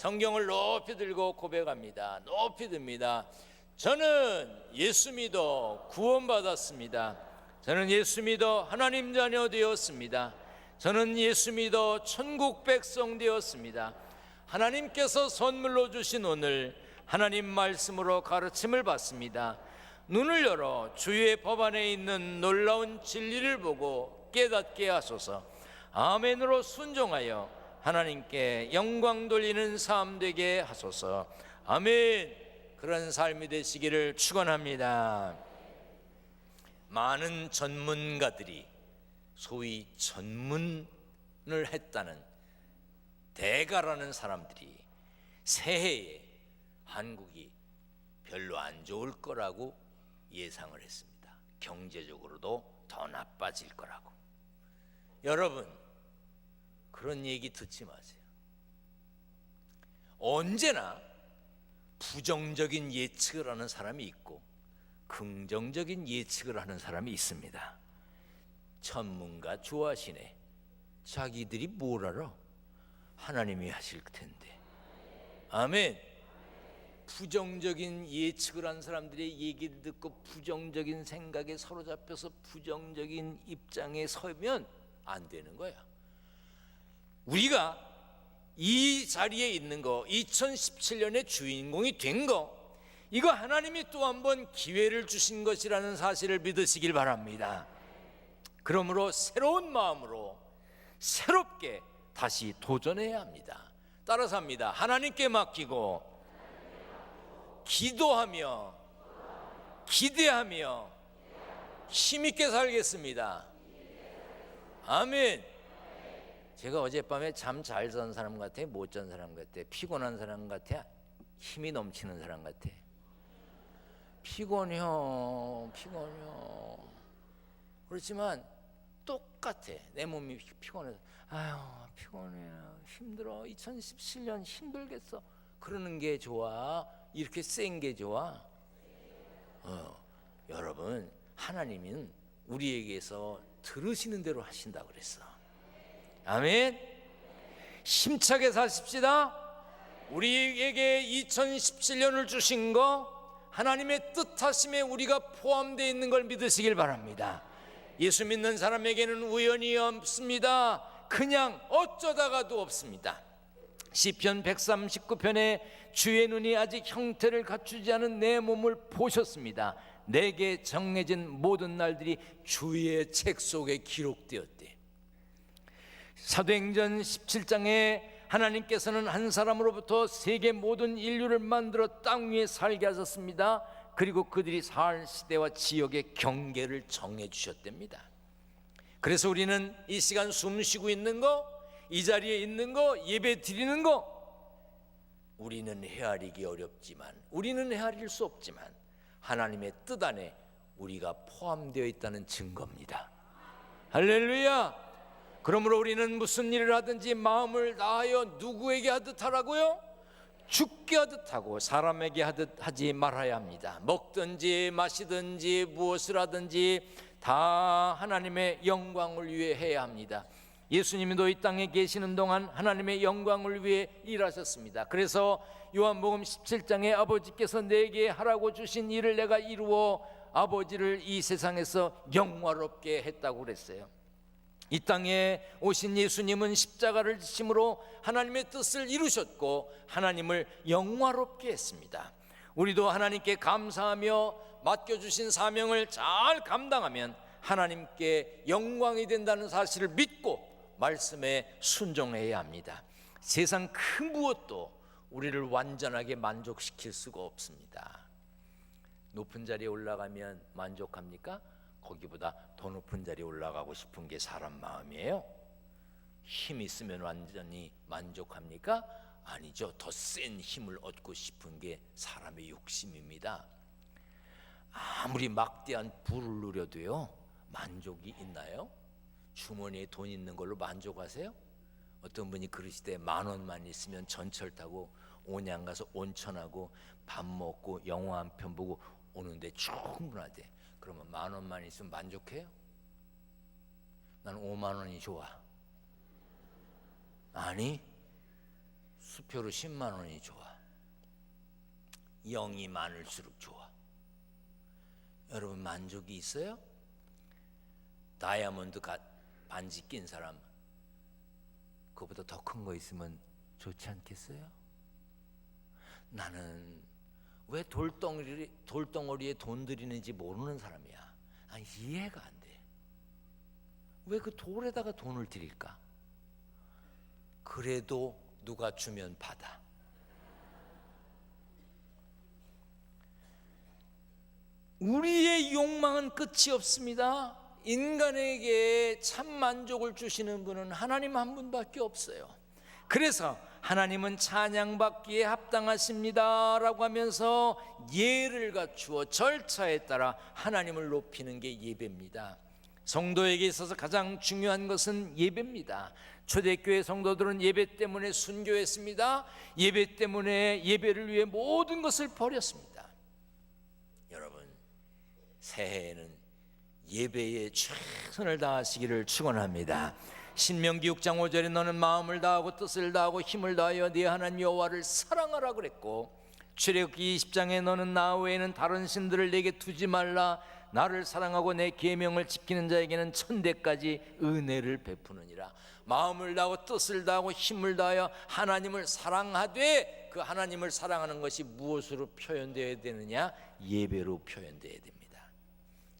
성경을 높이 들고 고백합니다. 높이 듭니다. 저는 예수 믿어 구원받았습니다. 저는 예수 믿어 하나님 자녀 되었습니다. 저는 예수 믿어 천국 백성 되었습니다. 하나님께서 선물로 주신 오늘 하나님 말씀으로 가르침을 받습니다. 눈을 열어 주의 법 안에 있는 놀라운 진리를 보고 깨닫게 하소서. 아멘으로 순종하여 하나님께 영광 돌리는 삶 되게 하소서. 아멘. 그런 삶이 되시기를 축원합니다. 많은 전문가들이 소위 전문을 했다는 대가라는 사람들이 새해에 한국이 별로 안 좋을 거라고 예상을 했습니다. 경제적으로도 더 나빠질 거라고. 여러분, 그런 얘기 듣지 마세요. 언제나 부정적인 예측을 하는 사람이 있고 긍정적인 예측을 하는 사람이 있습니다. 전문가 좋아하시네. 자기들이 뭘 알아? 하나님이 하실 텐데. 아멘. 부정적인 예측을 한 사람들의 얘기를 듣고 부정적인 생각에 사로잡혀서 부정적인 입장에 서면 안 되는 거야. 우리가 이 자리에 있는 거, 2017년의 주인공이 된 거, 이거 하나님이 또 한 번 기회를 주신 것이라는 사실을 믿으시길 바랍니다. 그러므로 새로운 마음으로 새롭게 다시 도전해야 합니다. 따라서 합니다. 하나님께 맡기고 기도하며 기대하며 힘있게 살겠습니다. 아멘. 제가 어젯밤에 잠 잘 잔 사람 같아? 못 잔 사람 같아? 피곤한 사람 같아? 힘이 넘치는 사람 같아? 피곤해요. 그렇지만 똑같아. 내 몸이 피곤해서 아유 피곤해요, 힘들어, 2017년 힘들겠어, 그러는 게 좋아? 이렇게 센 게 좋아? 여러분, 하나님은 우리에게서 들으시는 대로 하신다고 그랬어. 아멘. 힘차게 사십시다. 우리에게 2017년을 주신 거 하나님의 뜻하심에 우리가 포함되어 있는 걸 믿으시길 바랍니다. 예수 믿는 사람에게는 우연이 없습니다. 그냥 어쩌다가도 없습니다. 시편 139편에 주의 눈이 아직 형태를 갖추지 않은 내 몸을 보셨습니다. 내게 정해진 모든 날들이 주의 책 속에 기록되었대. 사도행전 17장에 하나님께서는 한 사람으로부터 세계 모든 인류를 만들어 땅 위에 살게 하셨습니다. 그리고 그들이 살 시대와 지역의 경계를 정해 주셨답니다. 그래서 우리는 이 시간 숨 쉬고 있는 거, 이 자리에 있는 거, 예배 드리는 거, 우리는 헤아리기 어렵지만, 우리는 헤아릴 수 없지만 하나님의 뜻 안에 우리가 포함되어 있다는 증거입니다. 할렐루야. 그러므로 우리는 무슨 일을 하든지 마음을 다하여 누구에게 하듯 하라고요? 죽게 하듯 하고 사람에게 하듯 하지 말아야 합니다. 먹든지 마시든지 무엇을 하든지 다 하나님의 영광을 위해 해야 합니다. 예수님도 이 땅에 계시는 동안 하나님의 영광을 위해 일하셨습니다. 그래서 요한복음 17장에 아버지께서 내게 하라고 주신 일을 내가 이루어 아버지를 이 세상에서 영화롭게 했다고 그랬어요. 이 땅에 오신 예수님은 십자가를 지심으로 하나님의 뜻을 이루셨고 하나님을 영화롭게 했습니다. 우리도 하나님께 감사하며 맡겨주신 사명을 잘 감당하면 하나님께 영광이 된다는 사실을 믿고 말씀에 순종해야 합니다. 세상 그 무엇도 우리를 완전하게 만족시킬 수가 없습니다. 높은 자리에 올라가면 만족합니까? 거기보다 더 높은 자리에 올라가고 싶은 게 사람 마음이에요. 힘 있으면 완전히 만족합니까? 아니죠. 더 센 힘을 얻고 싶은 게 사람의 욕심입니다. 아무리 막대한 부를 누려도요, 만족이 있나요? 주머니에 돈 있는 걸로 만족하세요? 어떤 분이 그러시대. 10,000원만 있으면 전철 타고 온양 가서 온천하고 밥 먹고 영화 한 편 보고 오는데 충분하대. 그러면 10,000원만 있으면 만족해요? 난 50,000원이 좋아. 아니, 수표로 10만 원이 좋아. 0이 많을수록 좋아. 여러분 만족이 있어요? 다이아몬드 반지 낀 사람 그거보다 더 큰 거 있으면 좋지 않겠어요? 나는 왜 돌덩어리에 돈 들이는지 모르는 사람이야. 아니, 이해가 안 돼. 왜 그 돌에다가 돈을 들일까? 그래도 누가 주면 받아. 우리의 욕망은 끝이 없습니다. 인간에게 참 만족을 주시는 분은 하나님 한 분밖에 없어요. 그래서 하나님은 찬양받기에 합당하십니다 라고 하면서 예를 갖추어 절차에 따라 하나님을 높이는 게 예배입니다. 성도에게 있어서 가장 중요한 것은 예배입니다. 초대교회 성도들은 예배 때문에 순교했습니다. 예배 때문에 예배를 위해 모든 것을 버렸습니다. 여러분, 새해에는 예배에 최선을 다하시기를 축원합니다. 신명기 6장 5절에 너는 마음을 다하고 뜻을 다하고 힘을 다하여 네 하나님 여호와를 사랑하라 그랬고, 출애굽기 20장에 너는 나 외에는 다른 신들을 내게 두지 말라, 나를 사랑하고 내 계명을 지키는 자에게는 천대까지 은혜를 베푸느니라. 마음을 다하고 뜻을 다하고 힘을 다하여 하나님을 사랑하되, 그 하나님을 사랑하는 것이 무엇으로 표현되어야 되느냐? 예배로 표현되어야 됩니다.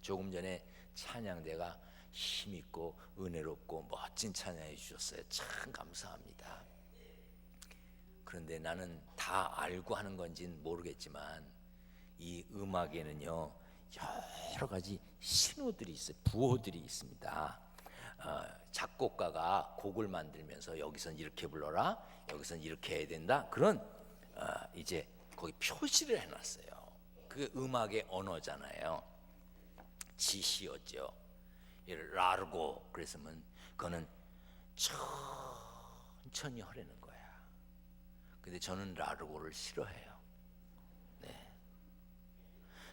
조금 전에 찬양대가 힘있고 은혜롭고 멋진 찬양해 주셨어요. 참 감사합니다. 그런데 나는 다 알고 하는 건지는 모르겠지만 이 음악에는요 여러 가지 신호들이 있어요. 부호들이 있습니다. 작곡가가 곡을 만들면서 여기선 이렇게 불러라, 여기선 이렇게 해야 된다, 그런 이제 거기 표시를 해놨어요. 그 음악의 언어잖아요. 지시였죠. 라르고 그랬으면 그거는 천천히 하려는 거야. 근데 저는 라르고를 싫어해요. 네.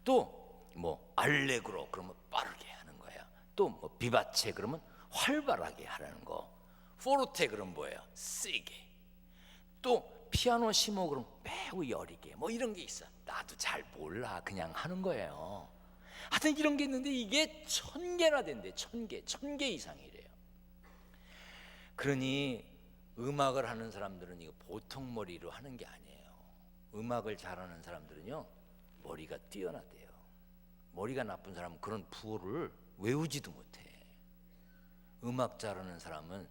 또 뭐 알레그로 그러면 빠르게 하는 거야. 또 뭐 비바체 그러면 활발하게 하라는 거. 포르테 그러면 뭐예요? 세게. 또 피아노시모 그러면 매우 여리게. 뭐 이런 게 있어. 나도 잘 몰라. 그냥 하는 거예요. 하여튼 이런 게 있는데 이게 1000개나 된대. 1000개 이상이래요. 그러니 음악을 하는 사람들은 이거 보통 머리로 하는 게 아니에요. 음악을 잘하는 사람들은요 머리가 뛰어나대요. 머리가 나쁜 사람은 그런 부호를 외우지도 못해. 음악 잘하는 사람은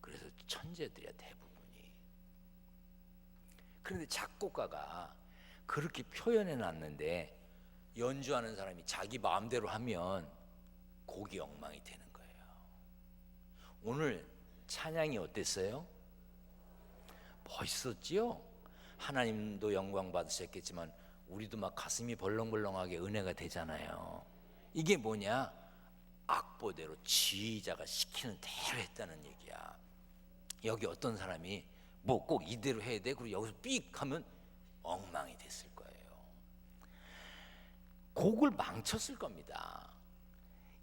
그래서 천재들이야 대부분이. 그런데 작곡가가 그렇게 표현해 놨는데 연주하는 사람이 자기 마음대로 하면 곡이 엉망이 되는 거예요. 오늘 찬양이 어땠어요? 멋있었지요? 하나님도 영광 받으셨겠지만 우리도 막 가슴이 벌렁벌렁하게 은혜가 되잖아요. 이게 뭐냐? 악보대로 지휘자가 시키는 대로 했다는 얘기야. 여기 어떤 사람이 뭐 꼭 이대로 해야 돼? 그리고 여기서 삑 하면 엉망이 됐을 거예요. 곡을 망쳤을 겁니다.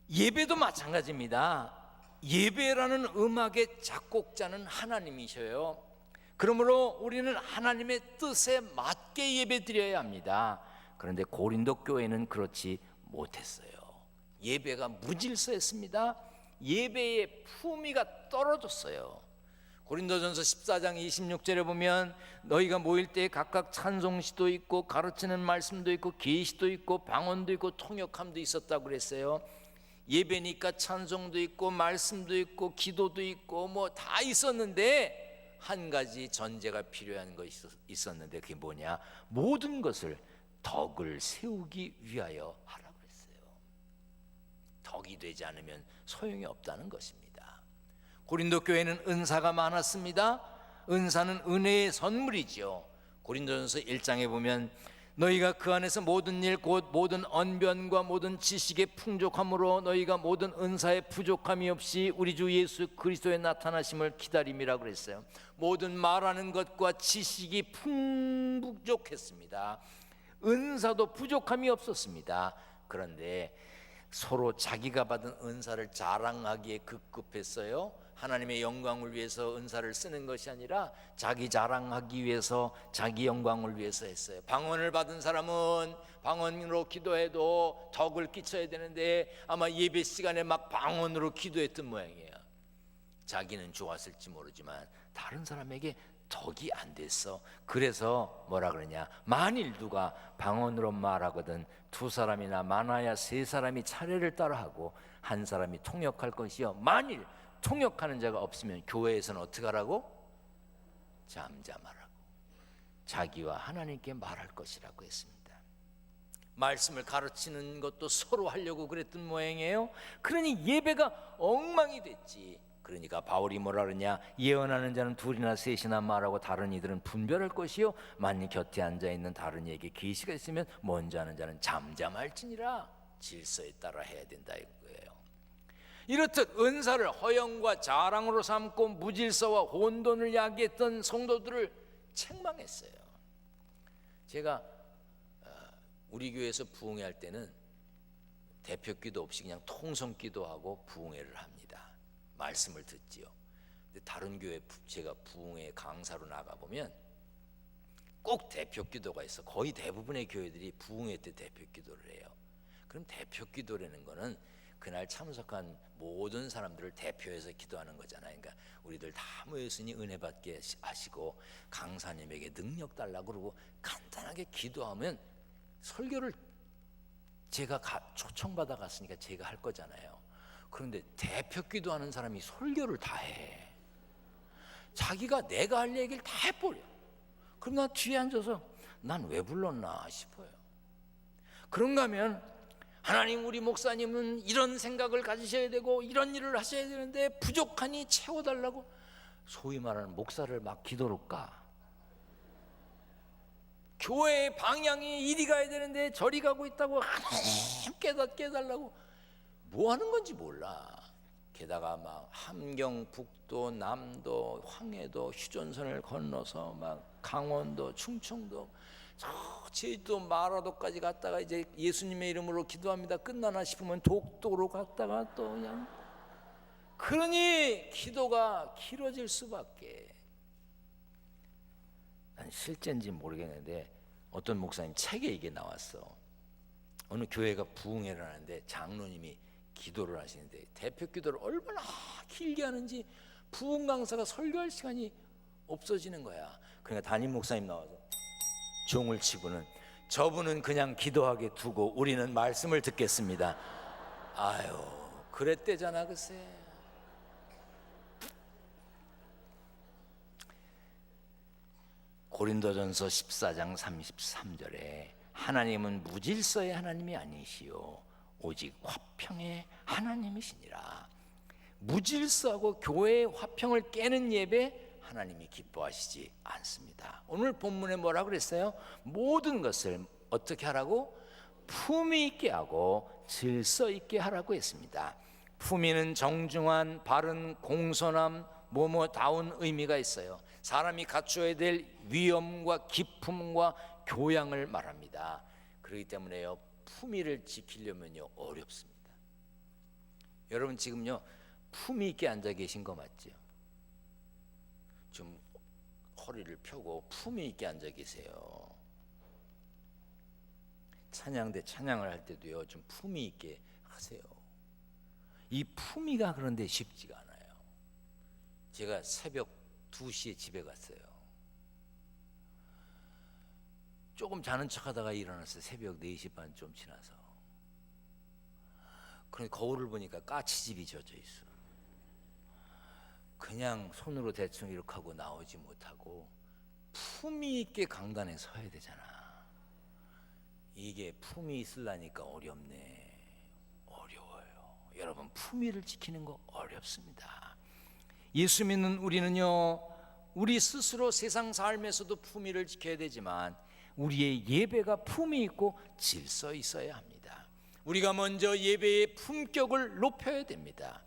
예배도 마찬가지입니다. 예배라는 음악의 작곡자는 하나님이셔요. 그러므로 우리는 하나님의 뜻에 맞게 예배드려야 합니다. 그런데 고린도 교회는 그렇지 못했어요. 예배가 무질서했습니다. 예배의 품위가 떨어졌어요. 고린도전서 14장 26절에 보면 너희가 모일 때 각각 찬송시도 있고 가르치는 말씀도 있고 계시도 있고 방언도 있고 통역함도 있었다고 그랬어요. 예배니까 찬송도 있고 말씀도 있고 기도도 있고 뭐 다 있었는데 한 가지 전제가 필요한 것이 있었는데 그게 뭐냐? 모든 것을 덕을 세우기 위하여 하라고 했어요. 덕이 되지 않으면 소용이 없다는 것입니다. 고린도 교회는 은사가 많았습니다. 은사는 은혜의 선물이지요. 고린도전서 1장에 보면 너희가 그 안에서 모든 일 곧 모든 언변과 모든 지식의 풍족함으로 너희가 모든 은사의 부족함이 없이 우리 주 예수 그리스도의 나타나심을 기다림이라고 그랬어요. 모든 말하는 것과 지식이 풍족했습니다. 은사도 부족함이 없었습니다. 그런데 서로 자기가 받은 은사를 자랑하기에 급급했어요. 하나님의 영광을 위해서 은사를 쓰는 것이 아니라 자기 자랑하기 위해서, 자기 영광을 위해서 했어요. 방언을 받은 사람은 방언으로 기도해도 덕을 끼쳐야 되는데 아마 예배 시간에 막 방언으로 기도했던 모양이에요. 자기는 좋았을지 모르지만 다른 사람에게 덕이 안 됐어. 그래서 뭐라 그러냐, 만일 누가 방언으로 말하거든 두 사람이나 많아야 세 사람이 차례를 따라하고 한 사람이 통역할 것이요, 만일 통역하는 자가 없으면 교회에서는 어떻게 하라고? 잠잠하라고, 자기와 하나님께 말할 것이라고 했습니다. 말씀을 가르치는 것도 서로 하려고 그랬던 모양이에요. 그러니 예배가 엉망이 됐지. 그러니까 바울이 뭐라 그러냐, 예언하는 자는 둘이나 셋이나 말하고 다른 이들은 분별할 것이요, 만일 곁에 앉아있는 다른 이에게 계시가 있으면 먼저 하는 자는 잠잠할지니라. 질서에 따라 해야 된다 이거예요. 이렇듯 은사를 허영과 자랑으로 삼고 무질서와 혼돈을 야기했던 성도들을 책망했어요. 제가 우리 교회에서 부흥회 할 때는 대표기도 없이 그냥 통성기도하고 부흥회를 합니다. 말씀을 듣지요. 근데 다른 교회 제가 부흥회 강사로 나가보면 꼭 대표기도가 있어. 거의 대부분의 교회들이 부흥회 때 대표기도를 해요. 그럼 대표기도라는 거는 그날 참석한 모든 사람들을 대표해서 기도하는 거잖아요. 그러니까 우리들 다 모였으니 은혜 받게 하시고 강사님에게 능력 달라고 그러고 간단하게 기도하면 설교를 제가 초청받아 갔으니까 제가 할 거잖아요. 그런데 대표 기도하는 사람이 설교를 다 해. 자기가 내가 할 얘기를 다 해버려. 그럼 나 뒤에 앉아서 난 왜 불렀나 싶어요. 그런가 하면 하나님, 우리 목사님은 이런 생각을 가지셔야 되고 이런 일을 하셔야 되는데 부족하니 채워달라고 소위 말하는 목사를 막 기도로 까. 교회의 방향이 이리 가야 되는데 저리 가고 있다고 하나님 깨달라고 뭐 하는 건지 몰라. 게다가 막 함경, 북도, 남도, 황해도, 휴전선을 건너서 막 강원도, 충청도, 저 제주도, 마라도까지 갔다가 이제 예수님의 이름으로 기도합니다 끝나나 싶으면 독도로 갔다가 또 그냥, 그러니 기도가 길어질 수밖에. 난 실제인지 모르겠는데 어떤 목사님 책에 이게 나왔어. 어느 교회가 부흥회를 하는데 장로님이 기도를 하시는데 대표 기도를 얼마나 길게 하는지 부흥 강사가 설교할 시간이 없어지는 거야. 그러니까 담임 목사님 나와서 종을 치고는 저분은 그냥 기도하게 두고 우리는 말씀을 듣겠습니다. 아유, 그랬대잖아 글쎄. 고린도전서 14장 33절에 하나님은 무질서의 하나님이 아니시오 오직 화평의 하나님이시니라. 무질서하고 교회의 화평을 깨는 예배 하나님이 기뻐하시지 않습니다. 오늘 본문에 뭐라 그랬어요? 모든 것을 어떻게 하라고? 품위 있게 하고 질서 있게 하라고 했습니다. 품위는 정중한, 바른, 공손함, 뭐뭐다운 의미가 있어요. 사람이 갖춰야 될 위엄과 기품과 교양을 말합니다. 그렇기 때문에요, 품위를 지키려면요 어렵습니다. 여러분 지금요 품위 있게 앉아 계신 거 맞죠? 좀 허리를 펴고 품위 있게 앉아 계세요. 찬양대 찬양을 할 때도요 좀 품위 있게 하세요. 이 품위가 그런데 쉽지가 않아요. 제가 새벽 2시에 집에 갔어요. 조금 자는 척하다가 일어났어요. 새벽 4시 반 좀 지나서. 그런데 거울을 보니까 까치집이 젖어 있어. 그냥 손으로 대충 이렇게 하고 나오지 못하고 품위 있게 강단에 서야 되잖아. 이게 품위 있으려니까 어렵네. 어려워요. 여러분 품위를 지키는 거 어렵습니다. 예수 믿는 우리는요 우리 스스로 세상 삶에서도 품위를 지켜야 되지만 우리의 예배가 품위 있고 질서 있어야 합니다. 우리가 먼저 예배의 품격을 높여야 됩니다.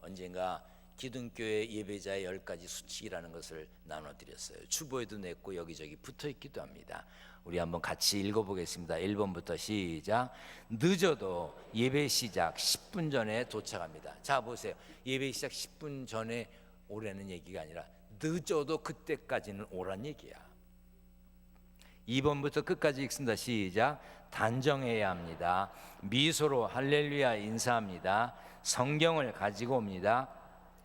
언젠가 기둥교회 예배자의 10가지 수칙이라는 것을 나눠드렸어요. 주보에도 냈고 여기저기 붙어있기도 합니다. 우리 한번 같이 읽어보겠습니다. 1번부터 시작. 늦어도 예배 시작 10분 전에 도착합니다. 자 보세요. 예배 시작 10분 전에 오라는 얘기가 아니라 늦어도 그때까지는 오란 얘기야. 2번부터 끝까지 읽습니다. 시작. 단정해야 합니다. 미소로 할렐루야 인사합니다. 성경을 가지고 옵니다.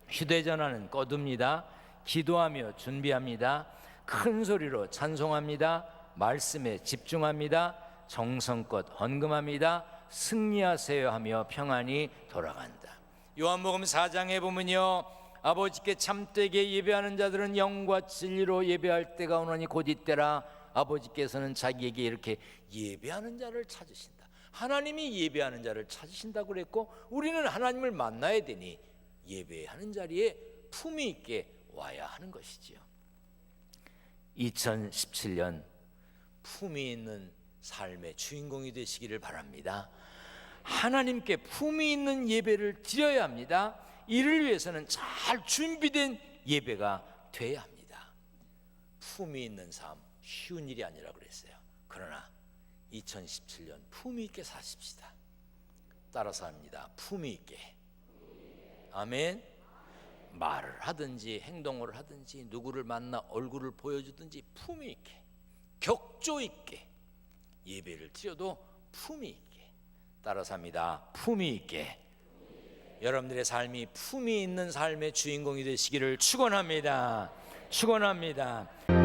휴대전화는 꺼둡니다. 기도하며 준비합니다. 큰 소리로 찬송합니다. 말씀에 집중합니다. 정성껏 헌금합니다. 승리하세요 하며 평안히 돌아간다. 요한복음 4장에 보면요, 아버지께 참되게 예배하는 자들은 영과 진리로 예배할 때가 오나니 곧 이때라. 아버지께서는 자기에게 이렇게 예배하는 자를 찾으신다. 하나님이 예배하는 자를 찾으신다고 그랬고, 우리는 하나님을 만나야 되니 예배하는 자리에 품위 있게 와야 하는 것이지요. 2017년 품위 있는 삶의 주인공이 되시기를 바랍니다. 하나님께 품위 있는 예배를 드려야 합니다. 이를 위해서는 잘 준비된 예배가 돼야 합니다. 품위 있는 삶 쉬운 일이 아니라 그랬어요. 그러나 2017년 품위 있게 사십시다. 따라서 합니다. 품위 있게. 아멘. 말을 하든지 행동을 하든지 누구를 만나 얼굴을 보여주든지 품위 있게, 격조 있게 예배를 드려도 품위 있게. 따라서 합니다. 품위 있게. 여러분들의 삶이 품위 있는 삶의 주인공이 되시기를 축원합니다. 축원합니다.